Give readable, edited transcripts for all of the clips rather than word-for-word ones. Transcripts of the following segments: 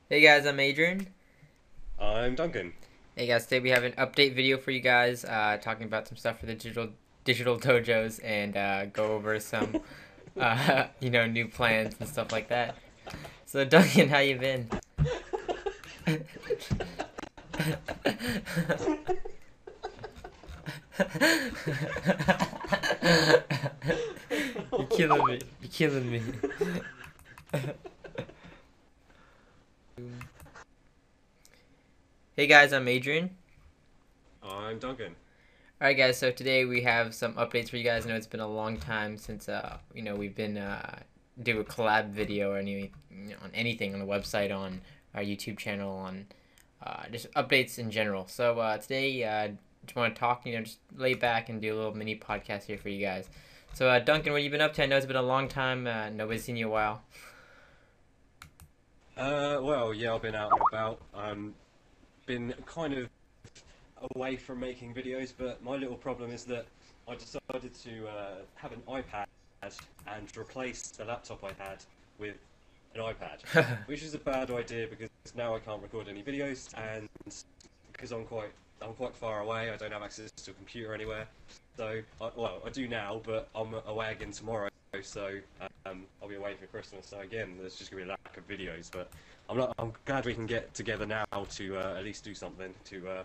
Hey guys, I'm Adrian. I'm Duncan. Hey guys, today we have an update video for you guys, talking about some stuff for the digital dojos and go over some new plans and stuff like that. So Duncan, how you been? You're killing me. You're killing me. Hey guys, I'm Adrian. I'm Duncan. Alright guys, so today we have some updates for you guys. I know it's been a long time since we've been do a collab video or on anything on the website, on our YouTube channel, on just updates in general. So today just want to talk, just lay back and do a little mini podcast here for you guys. So Duncan, what have you been up to? I know it's been a long time. Nobody's seen you in a while. Well, yeah, I've been out and about. Been kind of away from making videos, but my little problem is that I decided to have an iPad and replace the laptop I had with an iPad, which is a bad idea because now I can't record any videos, and because I'm quite far away, I don't have access to a computer anywhere. So, well, I do now, but I'm away again tomorrow, so I'll be away for Christmas. So again, there's just gonna be a lack of videos. But I'm glad we can get together now to at least do something to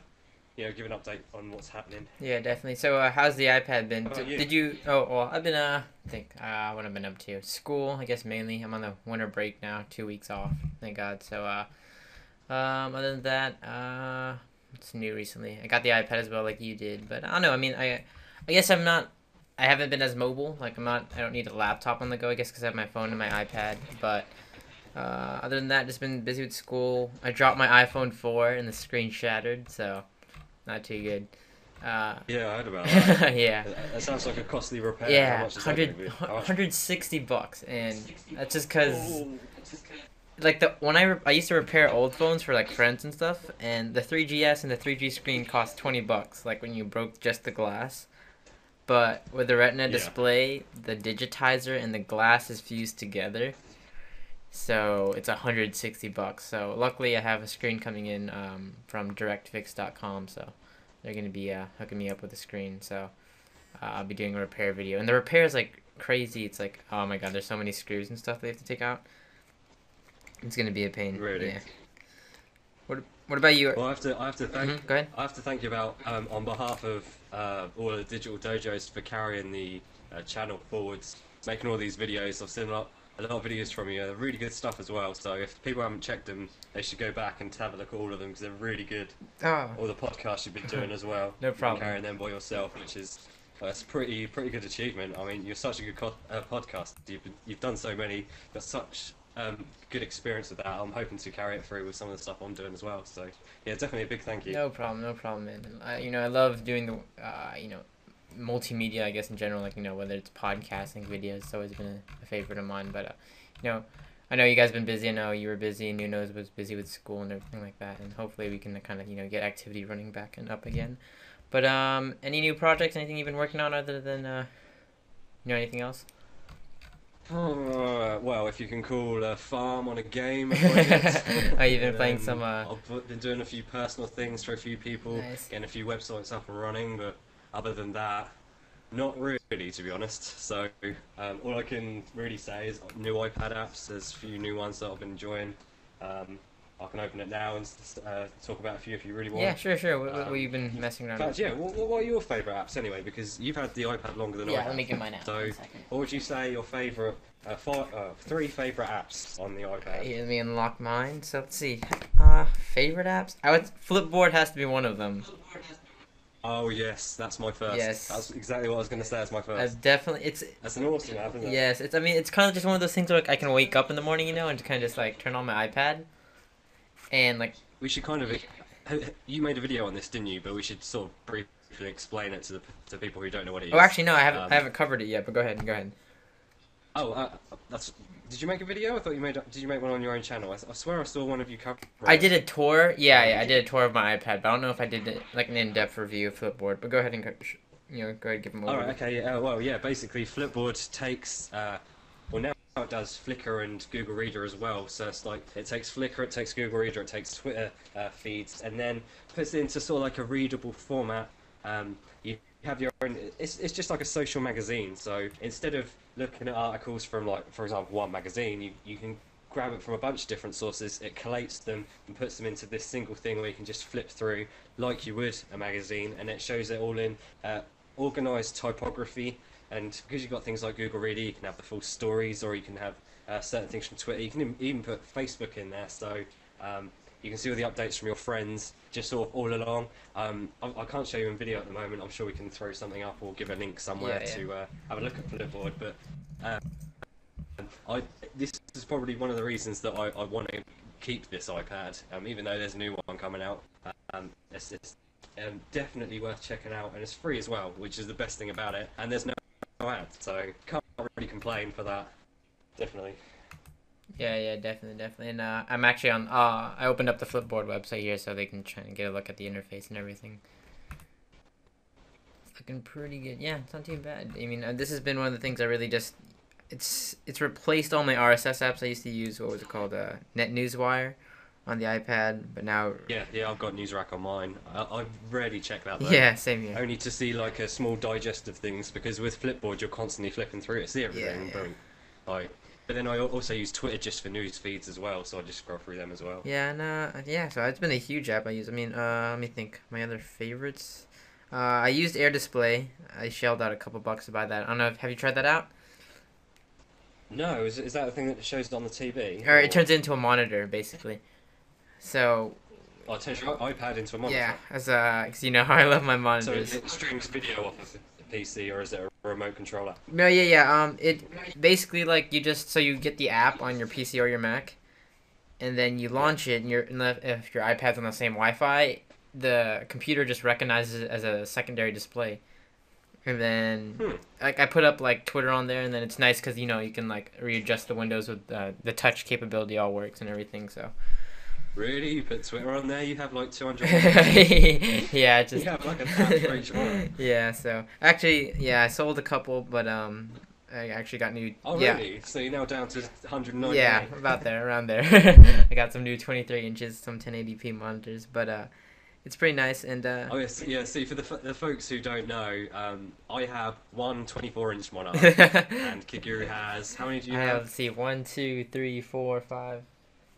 give an update on what's happening. Yeah, definitely. So, how's the iPad been? How about you? Did you? Oh, well, I've been. I think what I've been up to. School, I guess mainly. I'm on the winter break now. 2 weeks off. Thank God. So, other than that, what's new recently? I got the iPad as well, like you did. But I don't know. I mean, I guess I'm not. I haven't been as mobile. Like I'm not. I don't need a laptop on the go. I guess because I have my phone and my iPad. But other than that, just been busy with school. I dropped my iPhone 4 and the screen shattered. So not too good. Uh, Yeah, I heard about that. yeah, That sounds like a costly repair. How yeah, much is that going to be? How much? $160, and that's just cause Oh, like the when I used to repair old phones for like friends and stuff, and the 3GS and the 3G screen cost $20, like when you broke just the glass. But with the Retina yeah. display, the digitizer and the glass is fused together, so it's $160. So luckily, I have a screen coming in from DirectFix.com, so they're gonna be hooking me up with a screen. So I'll be doing a repair video, and the repair is like crazy. It's like, oh my god, there's so many screws and stuff they have to take out. It's gonna be a pain. Really? Yeah. What about you? Well, Go ahead. I have to thank you about on behalf of all the digital dojos for carrying the channel forwards, making all these videos. I've seen a lot of videos from you, really good stuff as well. So if people haven't checked them, they should go back and have a look at all of them because they're really good. Oh, All the podcasts you've been doing as well, no you've been problem. carrying them by yourself, which is that's pretty good achievement. I mean, you're such a good podcast. You've done so many, got such good experience with that. I'm hoping to carry it through with some of the stuff I'm doing as well. So yeah, definitely a big thank you. No problem. No problem, man. I love doing the multimedia. I guess in general, like whether it's podcasting, videos. It's always been a favorite of mine. But you know, I know you guys been busy. I know you were busy, and you know was busy with school and everything like that. And hopefully we can kind of get activity running back and up again. But any new projects? Anything you've been working on other than anything else? Well, if you can call a farm on a game a project, Oh, you've been playing some then I've been doing a few personal things for a few people, nice. getting a few websites up and running, but other than that, not really, to be honest. So all I can really say is new iPad apps. There's a few new ones that I've been enjoying. Um, I can open it now and talk about a few if you really Yeah, want. sure, sure. What Um, you've been messing in around fact, with? yeah, what are your favourite apps anyway? Because you've had the iPad longer than I Yeah, let have. me get mine out. So, 1 second. what would you say your favourite three favourite apps on the iPad? Let me unlock mine. So let's see. Favorite apps? I would Flipboard has to be one of them. Oh yes, that's my first. Yes. That's exactly what I was going to say as my I've first. definitely it's That's an awesome app, isn't it? yes. It's I mean it's kind of just one of those things where like, I can wake up in the morning, and kind of just like turn on my iPad and like. We should kind of. You made a video on this, didn't you? But we should sort of briefly explain it to people who don't know what it Oh, is. actually no, I Um, haven't covered it yet. But go ahead. Go ahead. oh, that's. Did you make a video? I thought you made. Did you make one on your own channel? I swear I saw one of you cover I it. did a tour. Yeah, yeah, I did a tour of my iPad, but I don't know if I did it, like an in-depth review of Flipboard. But go ahead and go ahead and give them All right. over. Okay. Yeah. Well. Yeah. Basically, Flipboard takes. Well, now it does Flickr and Google Reader as well. So it's like it takes Flickr, it takes Google Reader, it takes Twitter feeds, and then puts it into sort of like a readable format. You have your own. It's just like a social magazine. So instead of looking at articles from, like, for example, one magazine, you can grab it from a bunch of different sources. It collates them and puts them into this single thing where you can just flip through like you would a magazine, and it shows it all in organized typography. And because you've got things like Google Reader, you can have the full stories, or you can have certain things from Twitter. You can even put Facebook in there, so you can see all the updates from your friends just sort of all along. I can't show you in video at the moment. I'm sure we can throw something up or give a link somewhere to have a look at Flipboard. But this is probably one of the reasons that I want to keep this iPad, even though there's a new one coming out. It's definitely worth checking out, and it's free as well, which is the best thing about it. And there's no ads, so can't really complain for that. Definitely. Yeah, definitely. And I'm actually on. I opened up the Flipboard website here so they can try and get a look at the interface and everything. It's looking pretty good. Yeah, it's not too bad. I mean, this has been one of the things I really just. It's replaced all my RSS apps I used to use. What was it called? NetNewsWire on the iPad, but now. Yeah, I've got Newsrack on mine. I rarely check that though. Yeah, same here. Only to see like a small digest of things, because with Flipboard you're constantly flipping through it to see everything. Yeah. But then I also use Twitter just for news feeds as well, so I just scroll through them as well. Yeah, and so it's been a huge app I use. I mean, let me think. My other favorites. I used Air Display. I shelled out a couple bucks to buy that. I don't know. Have you tried that out? No, is that the thing that shows it on the TV? Or it turns it into a monitor, basically. So. Oh, it turns your iPad into a monitor. Yeah, because you know how I love my monitors. So it streams video off of the PC, or is it a remote controller? No, yeah. It basically, like, you get the app on your PC or your Mac, and then you launch it, and if your iPad's on the same Wi-Fi, the computer just recognizes it as a secondary display. And then, like, I put up like Twitter on there, and then it's nice because you can like readjust the windows with the touch capability all works and everything. So. Really? You put Twitter on there? You have like 200. Yeah, just. You have like a tab for each one. Yeah. So actually, yeah, I sold a couple, but I actually got new. Oh really? So you're now down to 190. Yeah, about there, around there. I got some new 23 inches, some 1080p monitors, but it's pretty nice. And oh yes, yeah. See, for the folks who don't know, I have one 24-inch monitor, and Cauguiran has, how many do you have? Let's see, 1, 2, 3, 4, 5,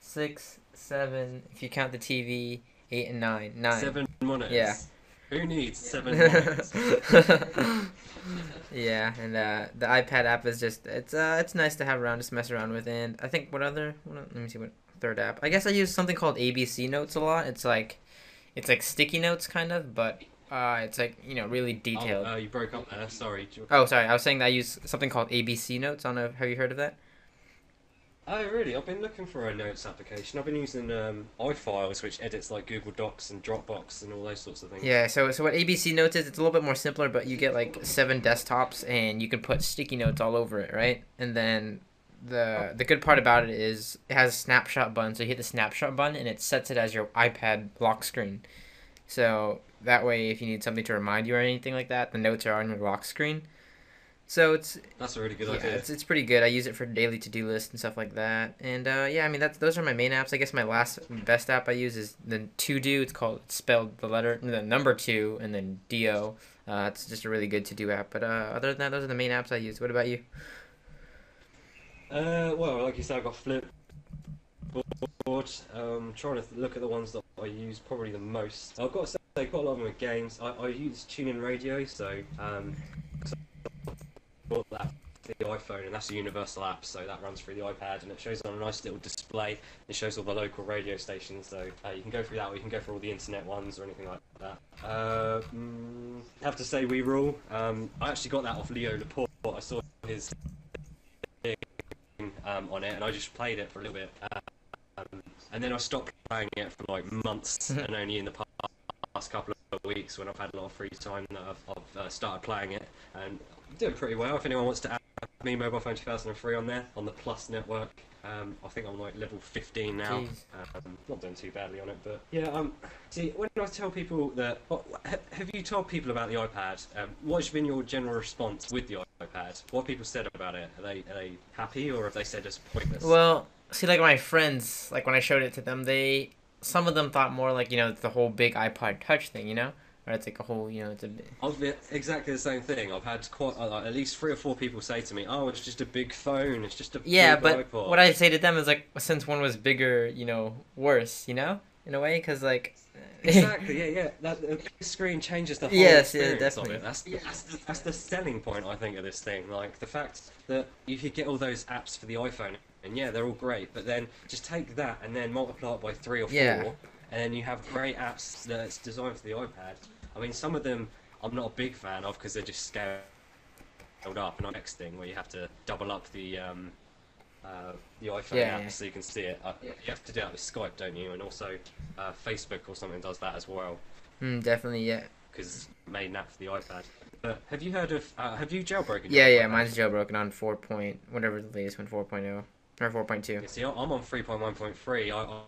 6, 7. If you count the TV, 8 and 9. 9. 7 monitors. Yeah. Who needs 7 monitors? Yeah, and the iPad app is just it's nice to have around, just mess around with. And I think let me see what third app. I guess I use something called ABC Notes a lot. It's like sticky notes kind of, but it's like really detailed. Oh, you broke up there. Sorry. Oh, sorry. I was saying that I use something called ABC Notes. I don't know. Have you heard of that? Oh, really? I've been looking for a notes application. I've been using iFiles, which edits like Google Docs and Dropbox and all those sorts of things. Yeah, so what ABC Notes is, it's a little bit more simpler, but you get like 7 desktops, and you can put sticky notes all over it, right? And then the good part about it is it has a snapshot button, so you hit the snapshot button, and it sets it as your iPad lock screen. So that way, if you need something to remind you or anything like that, the notes are on your lock screen. So that's a really good idea. It's pretty good. I use it for daily to-do lists and stuff like that. And I mean those are my main apps. I guess my best app I use is the To Do. It's spelled the number 2 and then DO. It's just a really good to-do app. But other than that, those are the main apps I use. What about you? Well, like you said, I've got Flipboard. Trying to look at the ones that I use probably the most. I've got to say, quite a lot of them are games. I use TuneIn Radio, so bought that for the iPhone, and that's a universal app, so that runs through the iPad, and it shows on a nice little display. It shows all the local radio stations, so you can go through that, or you can go for all the internet ones or anything like that. Have to say, We Rule. I actually got that off Leo Laporte. I saw his thing on it, and I just played it for a little bit, and then I stopped playing it for like months, and only in the past couple of weeks, when I've had a lot of free time, that I've started playing it, and I'm doing pretty well. If anyone wants to add me, Mobile Phone 2003 on there, on the Plus network, I think I'm like level 15 now. Not doing too badly on it, but yeah. See, when I tell people that, have you told people about the iPad? What's been your general response with the iPad? iPad. What have people said about it? Are they happy, or have they said it's pointless? Well, see, like my friends, like when I showed it to them, some of them thought more like the whole big iPod Touch thing, or it's like a whole, it's a bit. I've been exactly the same thing. I've had quite like, at least 3 or 4 people say to me, "Oh, it's just a big phone. It's just a Yeah, big but iPod." what I say to them is like, since one was bigger, worse, in a way, because like. Exactly, yeah. That the big screen changes the whole Yes, yeah, experience of definitely. it. That's the selling point, I think, of this thing. Like the fact that you could get all those apps for the iPhone, and yeah, they're all great. But then just take that and then multiply it by 3 or 4, Yeah. and then you have great apps that's designed for the iPad. I mean, some of them I'm not a big fan of because they're just scaled up. And the next thing where you have to double up the iPhone Yeah, app yeah. so you can see it. You have to do that with Skype, don't you? And also Facebook or something does that as well Definitely, yeah. because it's made an app for the iPad. But have you heard of? Have you jailbroken? Yeah, your yeah, iPad? mine's jailbroken on 4 point, whatever the latest one, 4.0 or 4.2. Yeah, see, I'm on 3.1.3.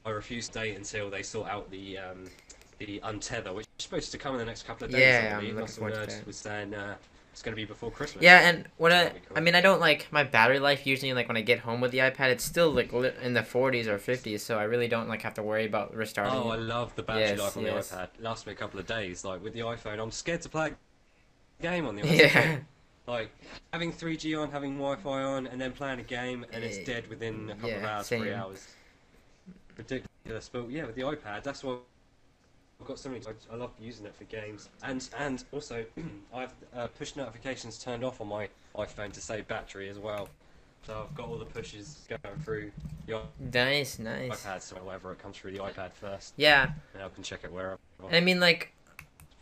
I refuse to stay until they sort out the untether, which is supposed to come in the next couple of days. Yeah, I believe. I'm looking forward to Nerd that. was saying it's going to be before Christmas. Yeah, and That'd be cool. I mean, I don't like my battery life usually, like when I get home with the iPad, it's still like in the 40s or 50s, so I really don't like have to worry about restarting Oh, I it. love the battery Yes, life on yes. the iPad. It lasts me a couple of days. Like with the iPhone, I'm scared to play a game on the iPad. Yeah. Like having 3G on, having Wi-Fi on, and then playing a game, and it's dead within a couple of Yeah, hours, same. 3 hours. Ridiculous. But yeah, with the iPad, that's what I've got so many. I love using it for games, and also I have push notifications turned off on my iPhone to save battery as well. So I've got all the pushes going through the Nice. iPad, so whatever it comes through the iPad first, Yeah, and I can check it wherever. and I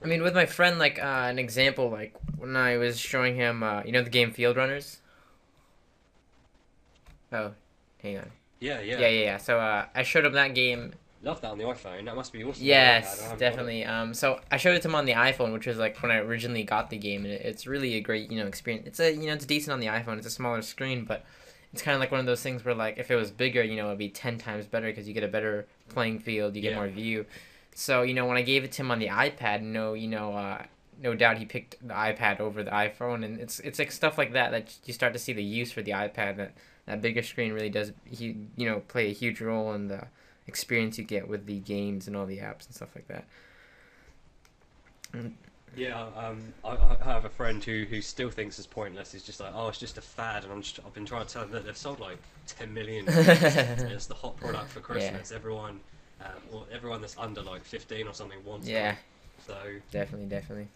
mean, with my friend, like, an example, like, when I was showing him, the game Field Runners. Oh, hang on. Yeah. So, I showed him that game. Love that on the iPhone. That must be awesome. Yes, on the iPad. I haven't got it. definitely. So I showed it to him on the iPhone, which was like when I originally got the game, and it's really a great, experience. It's decent on the iPhone. It's a smaller screen, but it's kind of like one of those things where, like, if it was bigger, it'd be 10 times better because you get a better playing field, you get more view. So, when I gave it to him on the iPad, no doubt he picked the iPad over the iPhone, and it's like stuff like that you start to see the use for the iPad. That bigger screen really does, play a huge role in the experience you get with the games and all the apps and stuff like that. Yeah, I have a friend who still thinks it's pointless. He's just like, oh, it's just a fad, and I've been trying to tell him that they've sold like 10 million. And it's the hot product for Christmas. Yeah. Everyone that's under like 15 or something wants Yeah, one. So definitely.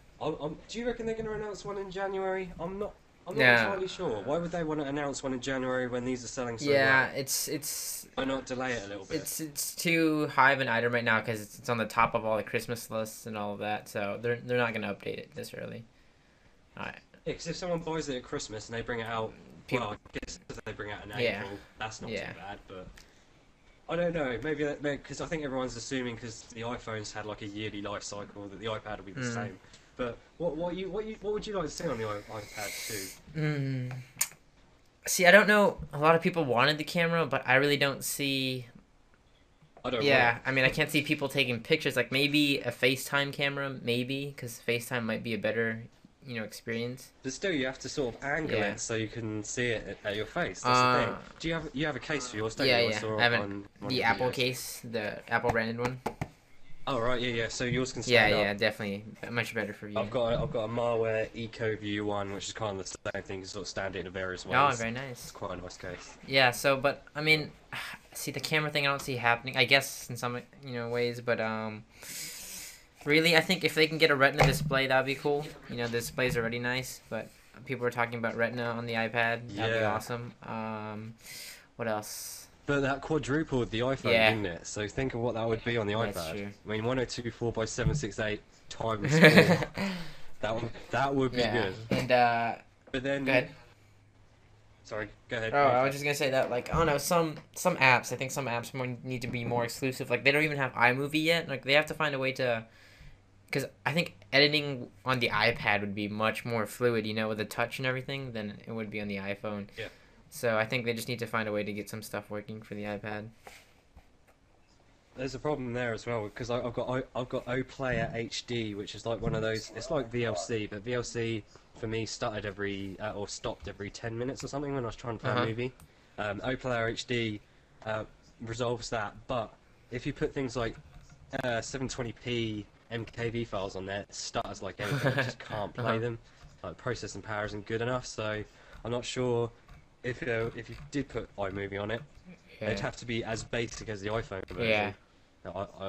do you reckon they're going to announce one in January? I'm not No. entirely sure. Why would they want to announce one in January when these are selling so Yeah, well? it's Why not delay it a little bit? it's too high of an item right now because it's on the top of all the Christmas lists and all of that. So they're not gonna update it this early. Alright. Yeah, because if someone buys it at Christmas and they bring it out, People- well, I guess if they bring it out in Yeah. April, that's not Yeah. too bad. But I don't know. Maybe because I think everyone's assuming because the iPhones had like a yearly life cycle that the iPad will be the same. But what would you like to see on the iPad 2? See, I don't know. A lot of people wanted the camera, but I really don't see. I don't. Yeah, I mean, I can't see people taking pictures. Like maybe a FaceTime camera, maybe, because FaceTime might be a better, experience. But still, you have to sort of angle Yeah. it so you can see it at your face. That's the thing. Do you have a case for yours? Don't Yeah, you? yeah. saw I have on one the of Apple videos. case, the Apple branded one. Oh right, yeah. So yours can Yeah, stand up. yeah, definitely much better for you. I've got a Marware EcoView one, which is kind of the same thing. You sort of stand it in various ways. Oh, very It's nice. quite a nice case. Yeah, so, but, I mean, see, the camera thing I don't see happening, I guess, in some, ways, but, really, I think if they can get a Retina display, that'd be cool. The display's already nice, but people are talking about Retina on the iPad. That'd be Yeah. awesome. What else? But that quadrupled the iPhone, Yeah. didn't it? So think of what that would be on the That's iPad. true. I mean, 1024 by 768 times 4. that would be good. And, But then. go ahead. Sorry, go ahead. Oh, I was just gonna say that, like, I don't know, some apps, I think some apps need to be more exclusive. Like, they don't even have iMovie yet. Like, they have to find a way to, because I think editing on the iPad would be much more fluid, with the touch and everything, than it would be on the iPhone. Yeah. So I think they just need to find a way to get some stuff working for the iPad. there's a problem there as well because I've got O Player HD, which is like one of those. It's like VLC, but VLC for me started every or stopped every 10 minutes or something when I was trying to play a movie. O Player HD resolves that, but if you put things like 720p MKV files on there, it stutters like anything. I just can't play them. Like processing power isn't good enough, so I'm not sure if you did put iMovie on it, it'd have to be as basic as the iPhone version. Yeah.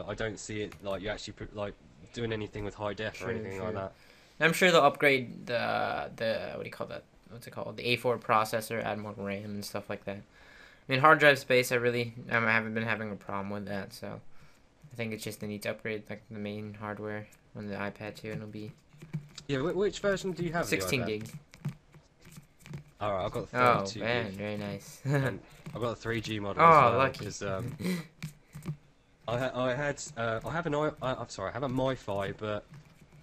I don't see it like you actually put, like doing anything with high def or anything like that. I'm sure they'll upgrade the what do you call that? What's it called? The A4 processor, add more RAM and stuff like that. I mean, hard drive space, I haven't been having a problem with that, so I think it's just they need to upgrade like the main hardware on the iPad too, and it'll be. Yeah, which version do you have? 16 gig. Alright, I've got the 32 man, gig. very nice. And I've got the 3G model Oh, as well. lucky. Cause, I have a MiFi, but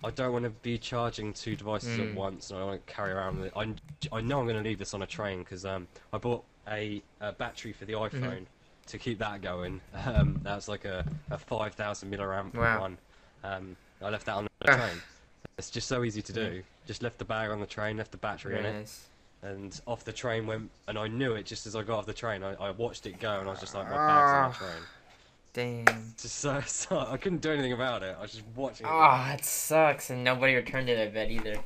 I don't want to be charging two devices at once, and I want to carry around with it. I know I'm going to leave this on a train because I bought a battery for the iPhone to keep that going. That's like a 5,000 milliamp one. I left that on the train. It's just so easy to do. Just left the bag on the train, left the battery in it, and off the train went. And I knew it just as I got off the train. I watched it go, and I was just like, my bag's on the train. Damn. Just so I couldn't do anything about it. I was just watching it. Oh, it sucks, and nobody returned it, I bet, either.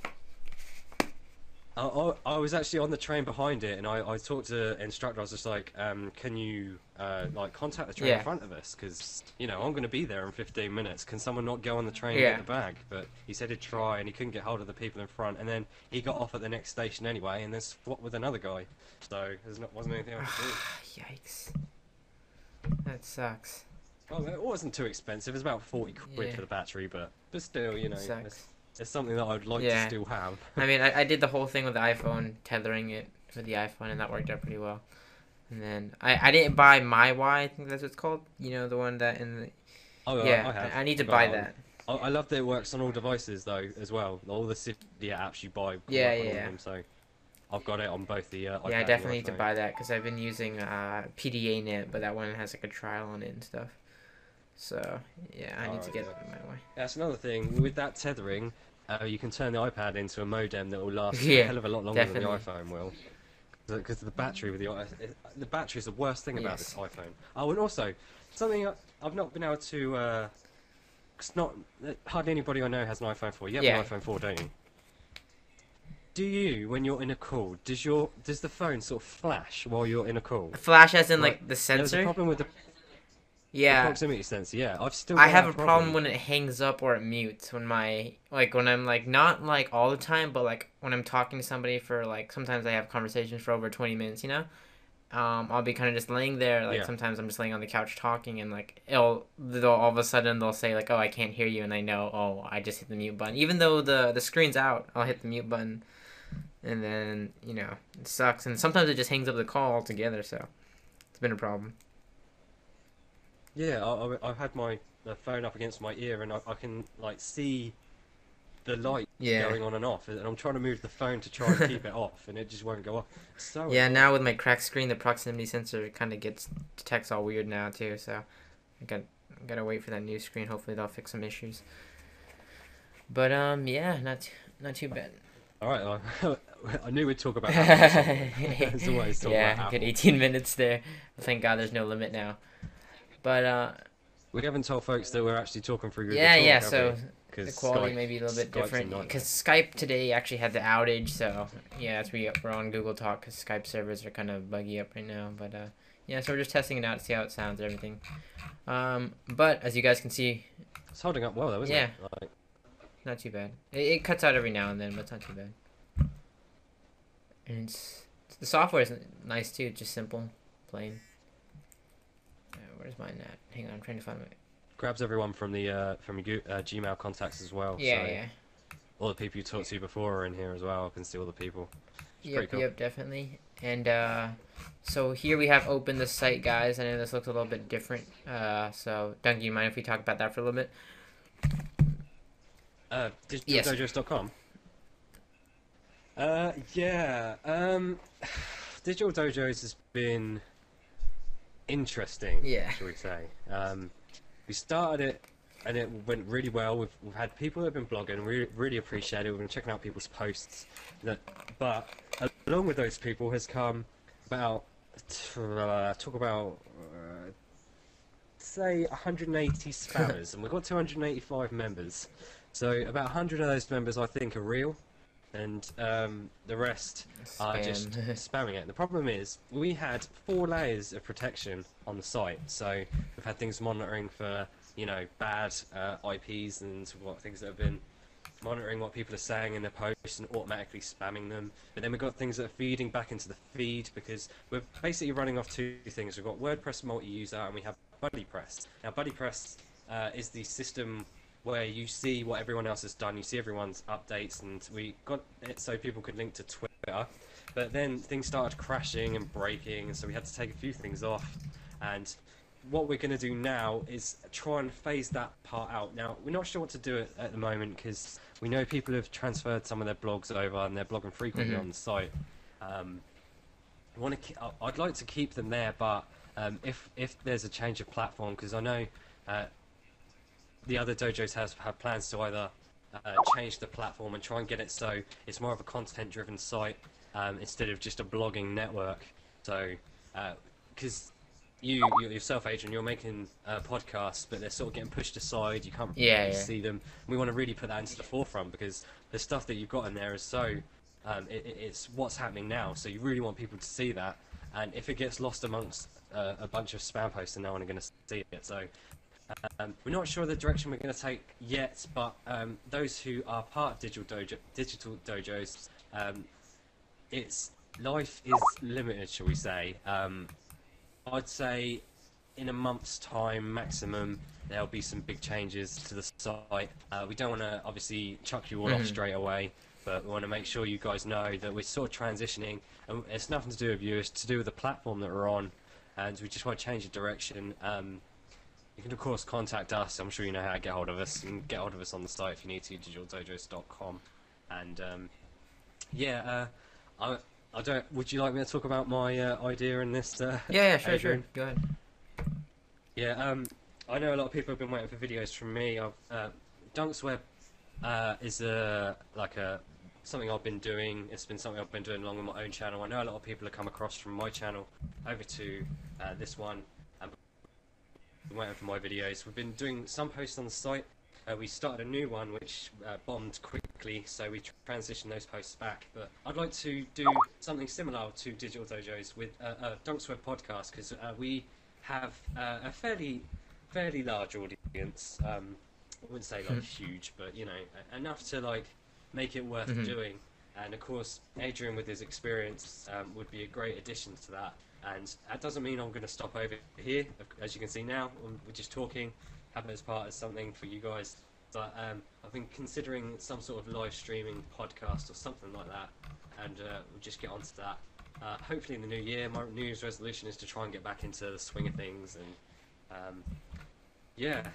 I was actually on the train behind it, and I talked to the instructor. I was just like, can you like contact the train in front of us? Because you know I'm going to be there in 15 minutes. Can someone not go on the train and get the bag? But he said he'd try, and he couldn't get hold of the people in front. And then he got off at the next station anyway, and then swapped with another guy. So wasn't anything else to do. Yikes. That sucks. Well, it wasn't too expensive. It was about 40 quid for the battery, but still, you know, it's something that I'd like to still have. I mean, I did the whole thing with the iPhone, tethering it with the iPhone, and that worked out pretty well. And then I didn't buy my Y, I think that's what it's called. You know, the one that in the... Oh, yeah, I have. I need to buy that. I love that it works on all devices, though, as well. All the Cydia apps you buy on all of them, so I've got it on both the iPad I definitely need to buy that, because I've been using PDA Net, but that one has like a trial on it and stuff. So, yeah, I need to get it my way. That's another thing. With that tethering, you can turn the iPad into a modem that will last a hell of a lot longer than the iPhone will. Because the battery with the battery is the worst thing about this iPhone. Oh, and also, something I've not been able to... hardly anybody I know has an iPhone 4. You have an iPhone 4, don't you? Do you, when you're in a call, does the phone sort of flash while you're in a call? Flash as in, like the sensor? There's a problem with the... Yeah. The proximity sensor, I have a problem when it hangs up or it mutes when when I'm like not like all the time, but like when I'm talking to somebody for like sometimes I have conversations for over 20 minutes, you know? I'll be kind of just laying there, like sometimes I'm just laying on the couch talking, and like they'll all of a sudden they'll say like, "Oh, I can't hear you," and I know, oh, I just hit the mute button. Even though the screen's out, I'll hit the mute button, and then you know it sucks. And sometimes it just hangs up the call altogether, so it's been a problem. Yeah, I've had the phone up against my ear, and I can like see the light going on and off, and I'm trying to move the phone to try and keep it off, and it just won't go off. So annoying. Now with my cracked screen, the proximity sensor kind of detects all weird now too. So I gotta wait for that new screen. Hopefully they'll fix some issues. But not too bad. All right, I knew we'd talk about Apple. There's always talk about Apple. Good 18 minutes there. Thank God there's no limit now. But we haven't told folks that we're actually talking through Google Talk, so the quality may be a little bit different because Skype today actually had the outage. So yeah, we're on Google Talk because Skype servers are kind of buggy up right now. But so we're just testing it out to see how it sounds and everything. But as you guys can see, it's holding up well though, isn't it? Like... Not too bad. It cuts out every now and then, but it's not too bad. And the software is nice too, just simple, plain. Where's mine at? Hang on, I'm trying to find my... Grabs everyone from the Gmail contacts as well. Yeah. All the people you talked to before are in here as well. I can see all the people. Yep, definitely. And so here we have opened the site, guys. I know this looks a little bit different. So Duncan, you mind if we talk about that for a little bit? DigitalDojos.com. Digital Dojos has been interesting, shall we say. we started it, and it went really well. We've had people that have been blogging, really appreciate it. We've been checking out people's posts. But along with those people has come about talk about say 180 spammers, and we've got 285 members. So about 100 of those members I think are real, and the rest are just spamming it. The problem is we had 4 layers of protection on the site, so we've had things monitoring for bad IPs and what things that have been monitoring what people are saying in their posts and automatically spamming them. But then we've got things that are feeding back into the feed, because we're basically running off 2 things. We've got WordPress multi-user and we have BuddyPress. Now BuddyPress is the system where you see what everyone else has done, you see everyone's updates, and we got it so people could link to Twitter. But then things started crashing and breaking, so we had to take a few things off. And what we're going to do now is try and phase that part out. Now, we're not sure what to do at the moment, because we know people have transferred some of their blogs over and they're blogging frequently on the site. I'd like to keep them there, but if there's a change of platform, because I know the other dojos have plans to either change the platform and try and get it so it's more of a content-driven site instead of just a blogging network. So, because you yourself, Adrian, you're making podcasts, but they're sort of getting pushed aside. You can't really see them. We want to really put that into the forefront, because the stuff that you've got in there is so it's what's happening now. So you really want people to see that. And if it gets lost amongst a bunch of spam posts, then no one are going to see it. So we're not sure the direction we're going to take yet. But those who are part of digital dojos, its life is limited, shall we say? I'd say in a month's time maximum there'll be some big changes to the site. We don't want to obviously chuck you all off straight away, but we want to make sure you guys know that we're sort of transitioning, and it's nothing to do with you, it's to do with the platform that we're on, and we just want to change the direction. You can of course contact us. I'm sure you know how to get hold of us. You can get hold of us on the site if you need to, digitaldojos.com. And I don't. Would you like me to talk about my idea in this? Yeah, Adrian? sure. Go ahead. Yeah, I know a lot of people have been waiting for videos from me. Dunk's Web is something I've been doing. It's been something I've been doing along with my own channel. I know a lot of people have come across from my channel over to this one and been waiting for my videos. We've been doing some posts on the site. We started a new one which bombed quickly, so we transitioned those posts back. But I'd like to do something similar to Digital Dojos with Dunk's Web podcast, because we have a fairly large audience. I wouldn't say like huge, but enough to make it worth doing. And of course, Adrian with his experience would be a great addition to that. And that doesn't mean I'm going to stop over here. As you can see now, we're just talking. Have it as part of something for you guys, but I've been considering some sort of live streaming podcast or something like that, and we'll just get onto that. Hopefully in the new year. My New Year's resolution is to try and get back into the swing of things, and yeah,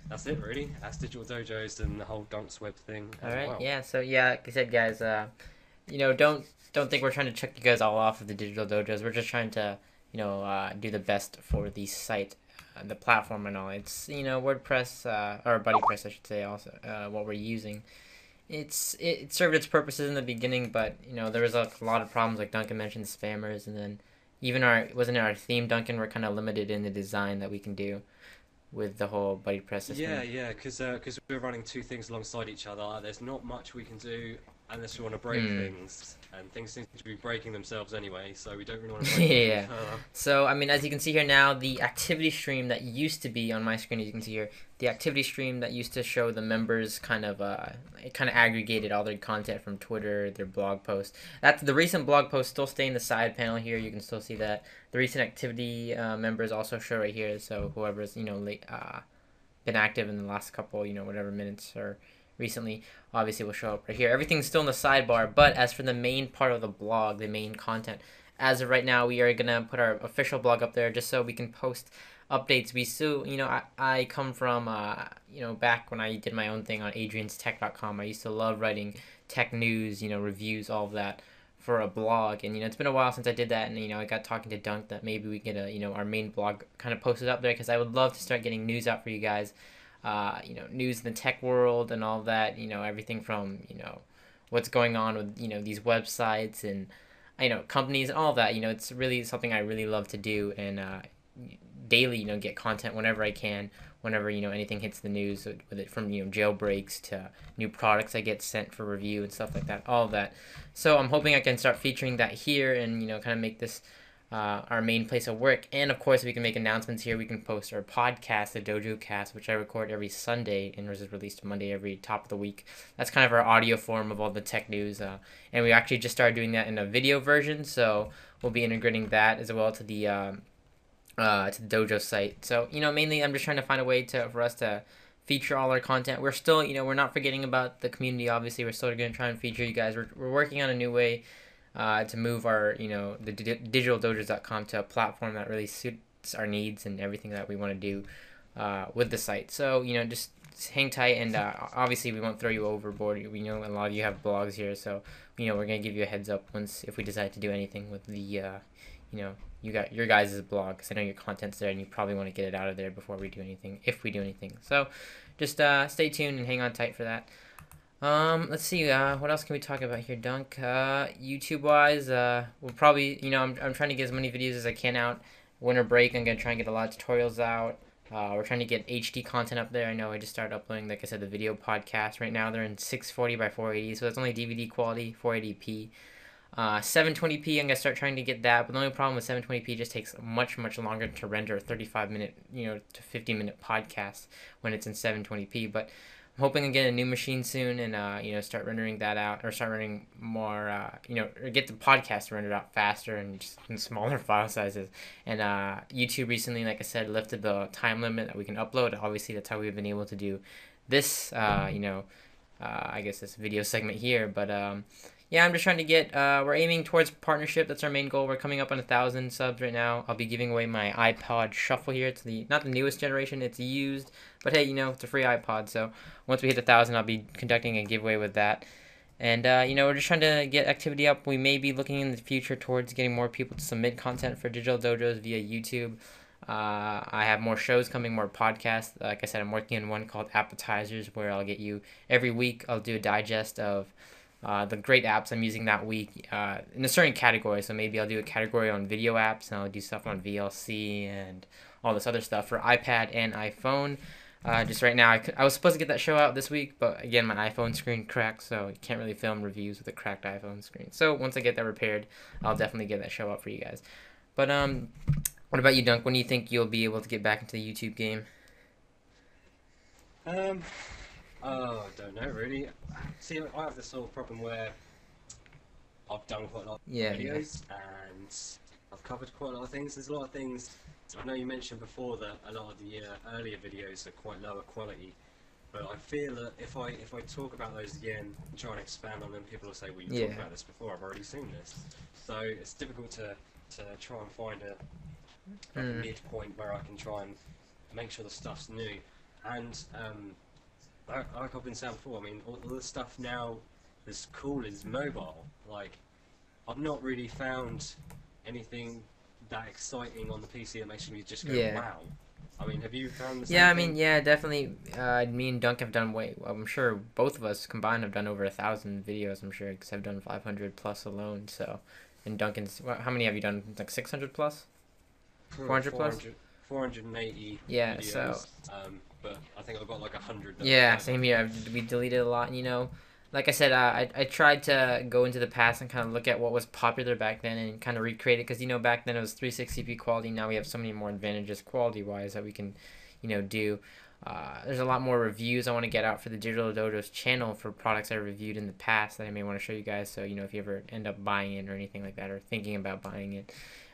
that's it really. That's Digital Dojos and the whole Dunk's Web thing. All right, well. yeah. So yeah, like I said, guys, don't think we're trying to check you guys all off of the Digital Dojos. We're just trying to do the best for the site. The platform and all. It's WordPress or BuddyPress, I should say, also what we're using. It served its purposes in the beginning, but there was a lot of problems, like Duncan mentioned, spammers, and then even wasn't our theme, Duncan, we're kind of limited in the design that we can do with the whole BuddyPress system. Yeah, because we're running 2 things alongside each other. There's not much we can do unless we want to break things, and things seem to be breaking themselves anyway, so we don't really want to break them further. So, I mean, as you can see here now, the activity stream that used to be on my screen, as you can see here, the activity stream that used to show the members it kind of aggregated all their content from Twitter, their blog posts. That's the recent blog posts still stay in the side panel here. You can still see that. The recent activity members also show right here, so whoever's, been active in the last couple, whatever minutes or recently, obviously will show up right here. Everything's still in the sidebar, but as for the main part of the blog, the main content, as of right now, we are going to put our official blog up there just so we can post updates. We still, I come from, back when I did my own thing on adrianstech.com. I used to love writing tech news, reviews, all of that for a blog. And it's been a while since I did that, and I got talking to Dunk that maybe we get our main blog kind of posted up there, because I would love to start getting news out for you guys. News in the tech world and all that. Everything from what's going on with these websites and companies and all that. It's really something I really love to do, and daily get content whenever I can, whenever anything hits the news, with it from jailbreaks to new products I get sent for review and stuff like that, all of that. So I'm hoping I can start featuring that here, and kind of make this our main place of work. And of course, we can make announcements here. We can post our podcast, the Dojo Cast, which I record every Sunday and is released Monday every top of the week. That's kind of our audio form of all the tech news, and we actually just started doing that in a video version, so we'll be integrating that as well to the dojo site. So mainly I'm just trying to find a way for us to feature all our content. We're still we're not forgetting about the community. Obviously, we're still going to try and feature you guys. We're working on a new way to move our the digitaldojos.com to a platform that really suits our needs and everything that we want to do with the site. So just hang tight, and obviously we won't throw you overboard. We know a lot of you have blogs here, so we're gonna give you a heads up if we decide to do anything with the you got your guys' blog, because I know your content's there and you probably want to get it out of there before we do anything, if we do anything. So just stay tuned and hang on tight for that. Let's see, what else can we talk about here, Dunk? YouTube wise, we'll probably, I'm trying to get as many videos as I can out. Winter break, I'm gonna try and get a lot of tutorials out. We're trying to get HD content up there. I know I just started uploading, like I said, the video podcast. Right now they're in 640 by 480, so it's only DVD quality, 480p. 720p, I'm gonna start trying to get that, but the only problem with 720p, it just takes much longer to render a 35-minute, to 50-minute podcast when it's in 720p. But I'm hoping to get a new machine soon, and start rendering that out, or start rendering more, or get the podcast rendered out faster and just in smaller file sizes. And YouTube recently, like I said, lifted the time limit that we can upload. Obviously, that's how we've been able to do this, I guess this video segment here. But yeah, I'm just trying to get, we're aiming towards partnership. That's our main goal. We're coming up on 1,000 subs right now. I'll be giving away my iPod Shuffle here. It's not the newest generation, it's used, but hey, it's a free iPod. So once we hit 1,000, I'll be conducting a giveaway with that. And, we're just trying to get activity up. We may be looking in the future towards getting more people to submit content for Digital Dojos via YouTube. I have more shows coming, more podcasts. Like I said, I'm working on one called Appetizers, where I'll get you, every week, I'll do a digest of the great apps I'm using that week in a certain category. So maybe I'll do a category on video apps, and I'll do stuff on VLC and all this other stuff for iPad and iPhone. Just right now, I was supposed to get that show out this week, but again, my iPhone screen cracked, so you can't really film reviews with a cracked iPhone screen. So once I get that repaired, I'll definitely get that show out for you guys. But what about you, Dunk? When do you think you'll be able to get back into the YouTube game? Oh, I don't know really. See, I have this sort of problem where I've done quite a lot of videos, and I've covered quite a lot of things. There's a lot of things. I know you mentioned before that a lot of the earlier videos are quite lower quality, but I feel that if I talk about those again and try and expand on them, people will say, "Well, you talked about this before. I've already seen this." So it's difficult to try and find a midpoint where I can try and make sure the stuff's new. And like I've been saying before, I mean, all the stuff now that's cool is mobile. Like, I've not really found anything that exciting on the PC that makes me just go, wow. I mean, have you found the same thing? I mean, definitely. Me and Dunk have done I'm sure both of us combined have done over 1,000 videos, I'm sure, because I've done 500 plus alone, so. And Duncan's, how many have you done? Like 600 plus? 400 plus? 480 yeah, videos, so. But I think I've got like 100. Yeah, same here. We deleted a lot, Like I said, I tried to go into the past and kind of look at what was popular back then and kind of recreate it, because, back then it was 360p quality. Now we have so many more advantages quality-wise that we can, do. There's a lot more reviews I want to get out for the Digital Dojos channel for products I reviewed in the past that I may want to show you guys. So, if you ever end up buying it or anything like that, or thinking about buying it,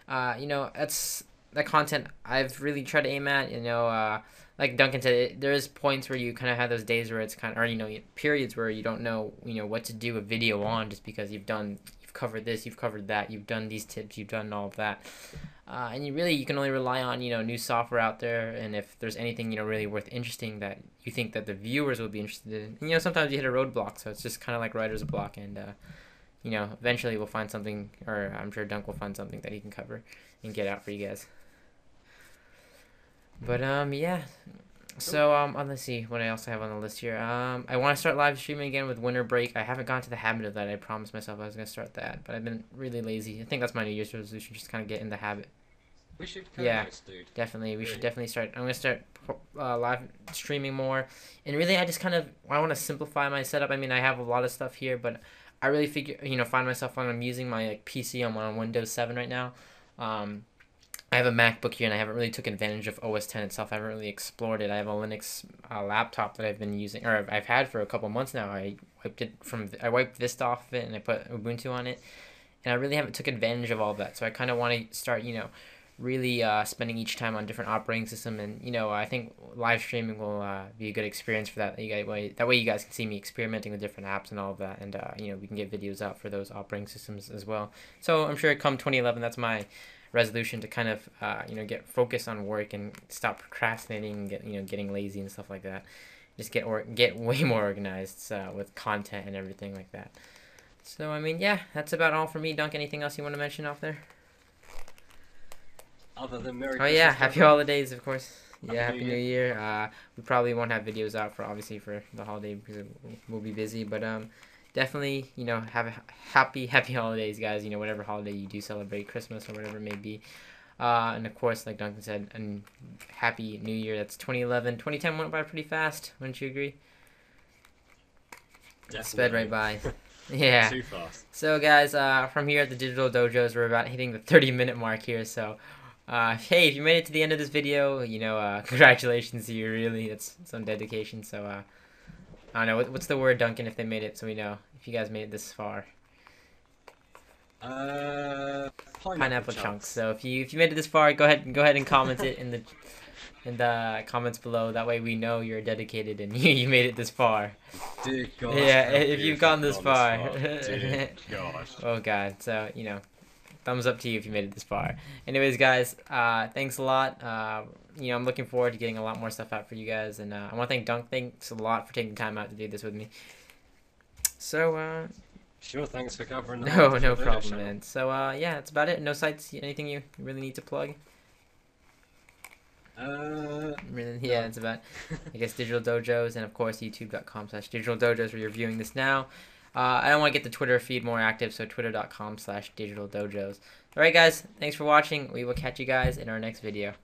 that's the content I've really tried to aim at. Like Duncan said, there is points where you kind of have those days where it's kind of, or periods where you don't know, what to do a video on, just because you've covered this, you've covered that, you've done these tips, you've done all of that, and you can only rely on new software out there. And if there's anything really worth interesting that you think that the viewers will be interested in, and sometimes you hit a roadblock, so it's just kind of like writer's block. And eventually we'll find something, or I'm sure Dunk will find something that he can cover and get out for you guys. But yeah. So let's see what I also have on the list here. I want to start live streaming again with winter break. I haven't gotten to the habit of that. I promised myself I was gonna start that, but I've been really lazy. I think that's my New Year's resolution, just kind of get in the habit. We should Yeah, co-host, dude. definitely. We should Really. definitely start. I'm gonna start live streaming more, and really, I want to simplify my setup. I mean, I have a lot of stuff here, but I really find myself when I'm using my PC. I'm on Windows 7 right now. Um, I have a MacBook here, and I haven't really took advantage of OS 10 itself. I haven't really explored it. I have a Linux laptop that I've been using, or I've had for a couple months now. I wiped Vista off of it, and I put Ubuntu on it, and I really haven't took advantage of all of that. So I kind of want to start, really spending each time on different operating system, and I think live streaming will be a good experience for that. That way you guys can see me experimenting with different apps and all of that, and we can get videos out for those operating systems as well. So I'm sure come 2011, that's my resolution to kind of get focused on work and stop procrastinating and getting lazy and stuff like that. Just get way more organized with content and everything like that. So I mean, yeah, that's about all for me. Dunk, anything else you want to mention off there? Other than Merry Oh Christmas, yeah, happy everyone. holidays, of course. Yeah, Happy happy New New Year. We probably won't have videos out for the holiday because we'll be busy. But definitely have a happy holidays, guys. Whatever holiday you do celebrate, Christmas or whatever it may be. And of course, like Duncan said, and happy New Year. That's 2011. 2010 went by pretty fast. Wouldn't you agree? It sped right by. Yeah. Too fast. So guys, from here at the Digital Dojos, we're about hitting the 30-minute mark here. So, hey, if you made it to the end of this video, congratulations to you. Really, that's some dedication. So, I don't know what's the word, Duncan, if they made it, so we know if you guys made it this far. Pineapple chunks. So if you made it this far, go ahead and comment it in the comments below. That way we know you're dedicated and you made it this far. Dear God. Yeah, if you've gone this far. Dear God. Oh God. So thumbs up to you if you made it this far. Anyways, guys, thanks a lot. I'm looking forward to getting a lot more stuff out for you guys, and I want to thank Dunk. Thanks a lot for taking time out to do this with me. So Sure, thanks for covering the no problem, man. So yeah, that's about it. No sites. Anything you really need to plug? Really, yeah, it's about, I guess, Digital Dojos, and of course youtube.com/Digital Dojos where you're viewing this now. I don't want to get the Twitter feed more active, so twitter.com/Digital Dojos. Alright guys, thanks for watching. We will catch you guys in our next video.